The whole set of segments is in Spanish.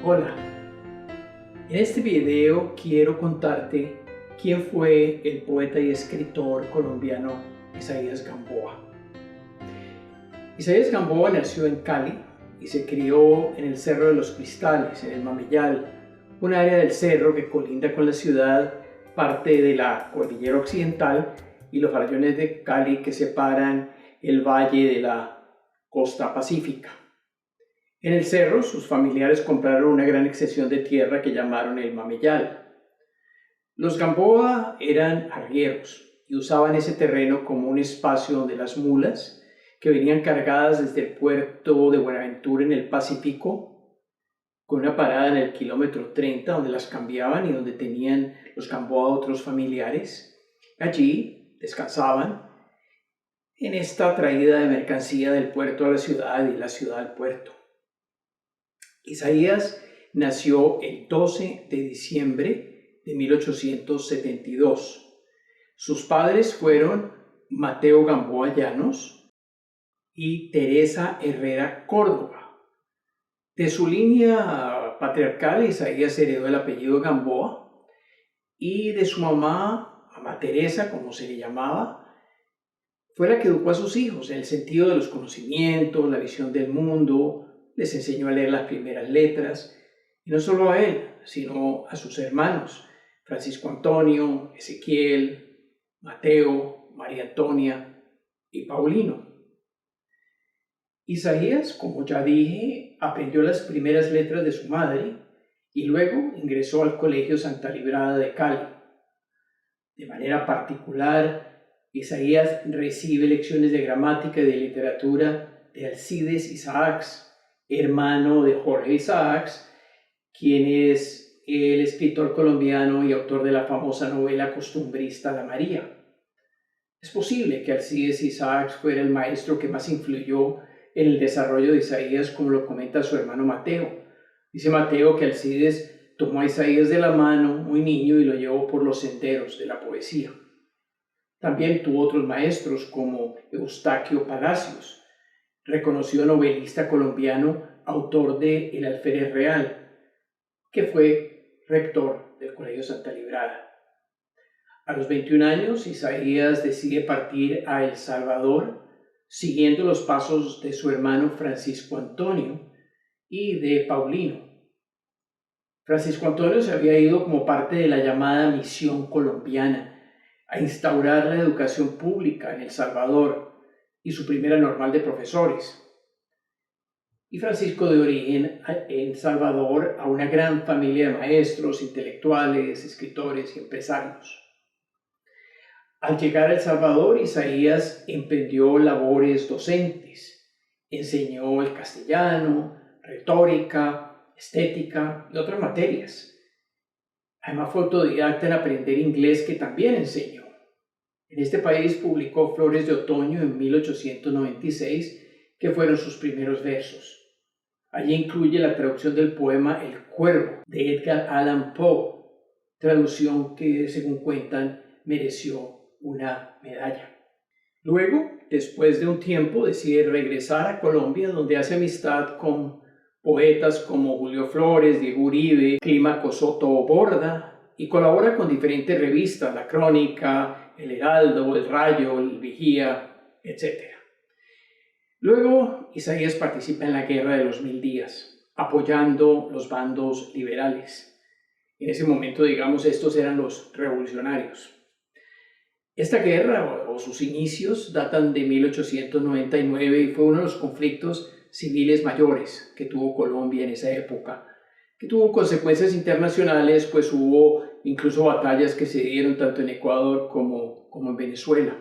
Hola, en este video quiero contarte quién fue el poeta y escritor colombiano Isaías Gamboa. Isaías Gamboa nació en Cali y se crió en el Cerro de los Cristales, en el Mameyal, un área del cerro que colinda con la ciudad, parte de la cordillera occidental y los farallones de Cali que separan el valle de la costa pacífica. En el cerro, sus familiares compraron una gran extensión de tierra que llamaron el Mameyal. Los Gamboa eran arrieros y usaban ese terreno como un espacio donde las mulas, que venían cargadas desde el puerto de Buenaventura en el Pacífico, con una parada en el kilómetro 30 donde las cambiaban y donde tenían los Gamboa otros familiares, allí descansaban en esta traída de mercancía del puerto a la ciudad y de la ciudad al puerto. Isaías nació el 12 de diciembre de 1872. Sus padres fueron Mateo Gamboa Llanos y Teresa Herrera Córdoba. De su línea patriarcal, Isaías heredó el apellido Gamboa, y de su mamá, Mamá Teresa, como se le llamaba, fue la que educó a sus hijos en el sentido de los conocimientos, la visión del mundo. Les enseñó a leer las primeras letras, y no solo a él, sino a sus hermanos, Francisco Antonio, Ezequiel, Mateo, María Antonia y Paulino. Isaías, como ya dije, aprendió las primeras letras de su madre y luego ingresó al Colegio Santa Librada de Cali. De manera particular, Isaías recibe lecciones de gramática y de literatura de Alcides Isaacs, hermano de Jorge Isaacs, quien es el escritor colombiano y autor de la famosa novela costumbrista La María. Es posible que Alcides Isaacs fuera el maestro que más influyó en el desarrollo de Isaías, como lo comenta su hermano Mateo. Dice Mateo que Alcides tomó a Isaías de la mano, muy niño, y lo llevó por los senderos de la poesía. También tuvo otros maestros como Eustaquio Palacios, reconocido novelista colombiano, autor de El Alférez Real, que fue rector del Colegio Santa Librada. A los 21 años, Isaías decide partir a El Salvador, siguiendo los pasos de su hermano Francisco Antonio y de Paulino. Francisco Antonio se había ido como parte de la llamada Misión Colombiana a instaurar la educación pública en El Salvador y su primera normal de profesores. Y Francisco, de origen en Salvador, a una gran familia de maestros, intelectuales, escritores y empresarios. Al llegar a El Salvador, Isaías emprendió labores docentes. Enseñó el castellano, retórica, estética y otras materias. Además fue autodidacta en aprender inglés, que también enseñó. En este país publicó Flores de Otoño en 1896, que fueron sus primeros versos. Allí incluye la traducción del poema El Cuervo de Edgar Allan Poe, traducción que, según cuentan, mereció una medalla. Luego, después de un tiempo, decide regresar a Colombia, donde hace amistad con poetas como Julio Flores, Diego Uribe, Clímaco Soto Borda, y colabora con diferentes revistas, La Crónica, El Heraldo, El Rayo, El Vigía, etc. Luego, Isaías participa en la Guerra de los 1000 días, apoyando los bandos liberales. En ese momento, digamos, estos eran los revolucionarios. Esta guerra, o sus inicios, datan de 1899 y fue uno de los conflictos civiles mayores que tuvo Colombia en esa época, que tuvo consecuencias internacionales, pues hubo incluso batallas que se dieron tanto en Ecuador como en Venezuela.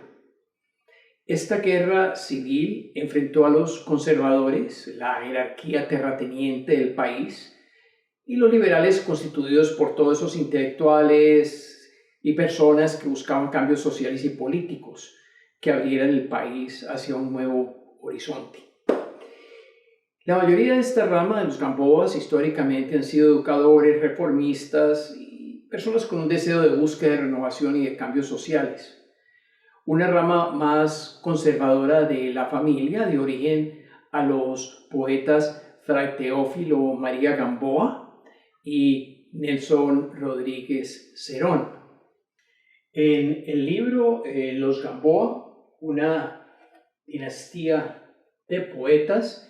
Esta guerra civil enfrentó a los conservadores, la jerarquía terrateniente del país, y los liberales, constituidos por todos esos intelectuales y personas que buscaban cambios sociales y políticos que abrieran el país hacia un nuevo horizonte. La mayoría de esta rama de los Gamboas históricamente han sido educadores, reformistas y personas con un deseo de búsqueda de renovación y de cambios sociales. Una rama más conservadora de la familia, de origen a los poetas Fray Teófilo María Gamboa y Nelson Rodríguez Cerón. En el libro Los Gamboa, una dinastía de poetas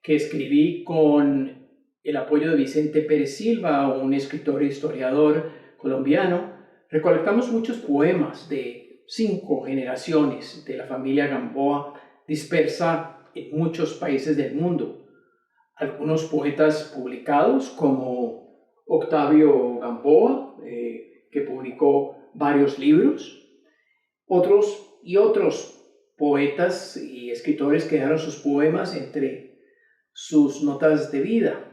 que escribí con el apoyo de Vicente Pérez Silva, un escritor e historiador colombiano, recolectamos muchos poemas de 5 generaciones de la familia Gamboa dispersa en muchos países del mundo. Algunos poetas publicados como Octavio Gamboa, que publicó varios libros, otros poetas y escritores que dejaron sus poemas entre sus notas de vida.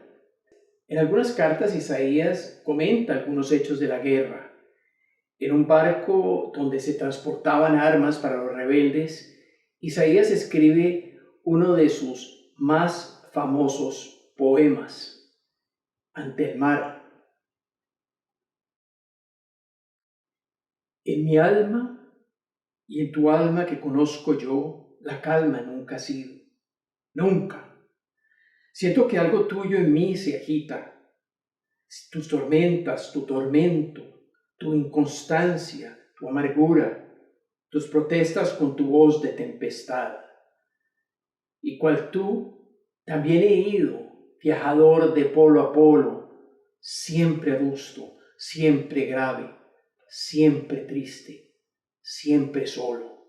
En algunas cartas Isaías comenta algunos hechos de la guerra. En un barco donde se transportaban armas para los rebeldes, Isaías escribe uno de sus más famosos poemas, Ante el mar. En mi alma y en tu alma que conozco yo, la calma nunca ha sido. Nunca. Siento que algo tuyo en mí se agita. Tus tormentas, tu tormento, tu inconstancia, tu amargura, tus protestas con tu voz de tempestad. Y cual tú, también he ido, viajador de polo a polo, siempre adusto, siempre grave, siempre triste, siempre solo,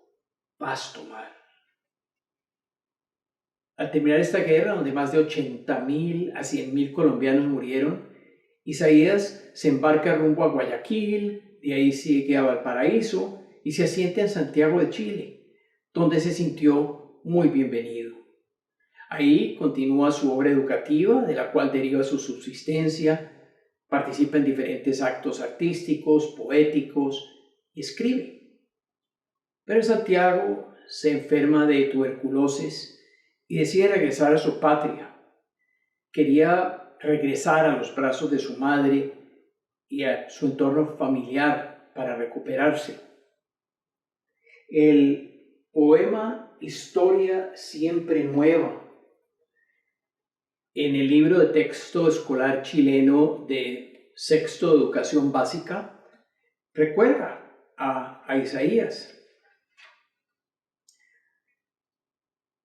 vasto mar. Al terminar esta guerra, donde más de 80.000 a 100.000 colombianos murieron, Isaías se embarca rumbo a Guayaquil, de ahí sigue a Valparaíso y se asienta en Santiago de Chile, donde se sintió muy bienvenido. Ahí continúa su obra educativa, de la cual deriva su subsistencia, participa en diferentes actos artísticos, poéticos y escribe. Pero en Santiago se enferma de tuberculosis y decide regresar a su patria. Quería regresar a los brazos de su madre y a su entorno familiar para recuperarse. El poema Historia Siempre Nueva, en el libro de texto escolar chileno de sexto de educación básica, recuerda a Isaías.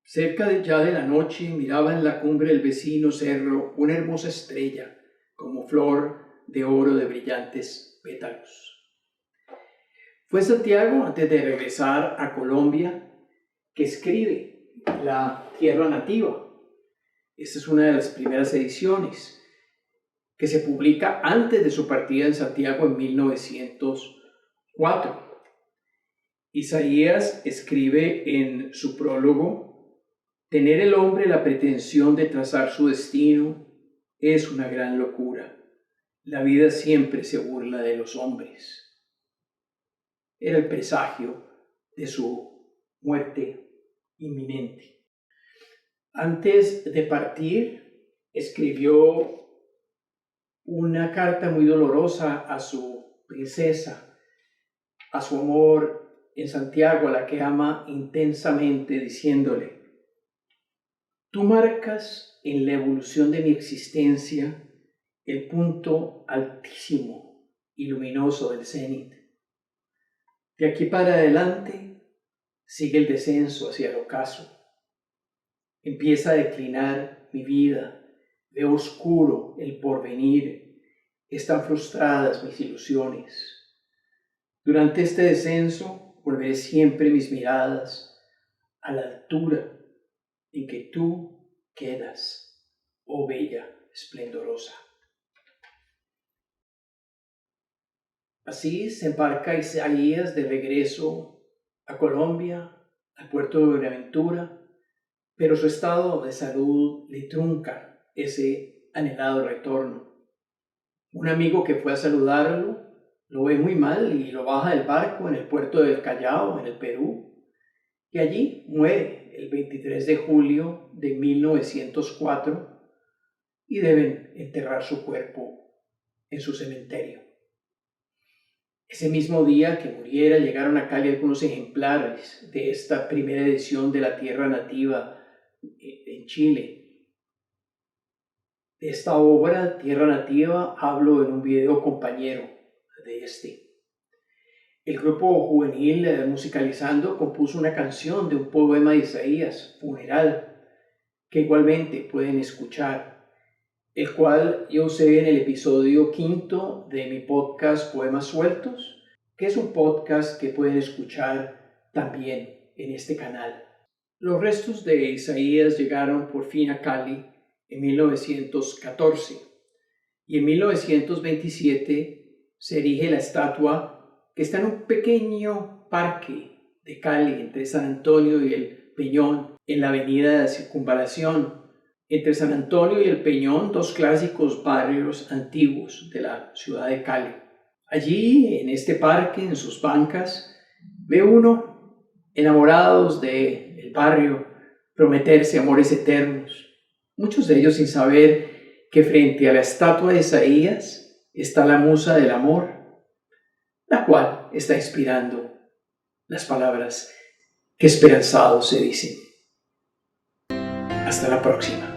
Cerca ya de la noche miraba en la cumbre del vecino cerro una hermosa estrella, como flor de oro de brillantes pétalos. Fue Santiago, antes de regresar a Colombia, que escribe La Tierra Nativa. Esta es una de las primeras ediciones, que se publica antes de su partida en Santiago en 1904. Isaías escribe en su prólogo: tener el hombre la pretensión de trazar su destino es una gran locura. La vida siempre se burla de los hombres. Era el presagio de su muerte inminente. Antes de partir, escribió una carta muy dolorosa a su princesa, a su amor en Santiago, a la que ama intensamente, diciéndole: tú marcas en la evolución de mi existencia el punto altísimo y luminoso del cenit. De aquí para adelante sigue el descenso hacia el ocaso. Empieza a declinar mi vida, veo oscuro el porvenir, están frustradas mis ilusiones. Durante este descenso volveré siempre mis miradas a la altura en que tú quedas, oh bella esplendorosa. Así se embarca Isaías de regreso a Colombia, al puerto de Buenaventura, pero su estado de salud le trunca ese anhelado retorno. Un amigo que fue a saludarlo lo ve muy mal y lo baja del barco en el puerto del Callao, en el Perú, y allí muere el 23 de julio de 1904 y deben enterrar su cuerpo en su cementerio. Ese mismo día que muriera llegaron a Cali algunos ejemplares de esta primera edición de La Tierra Nativa en Chile. De esta obra, Tierra Nativa, hablo en un video compañero de este. El grupo juvenil Musicalizando compuso una canción de un poema de Isaías, Funeral, que igualmente pueden escuchar, el cual yo usé en el episodio 5 de mi podcast Poemas Sueltos, que es un podcast que pueden escuchar también en este canal. Los restos de Isaías llegaron por fin a Cali en 1914 y en 1927 se erige la estatua que está en un pequeño parque de Cali entre San Antonio y el Peñón, en la avenida de Circunvalación. Entre San Antonio y el Peñón, dos clásicos barrios antiguos de la ciudad de Cali. Allí, en este parque, en sus bancas, ve uno, enamorados del barrio, prometerse amores eternos. Muchos de ellos sin saber que frente a la estatua de Isaías está la musa del amor, la cual está inspirando las palabras que esperanzados se dicen. Hasta la próxima.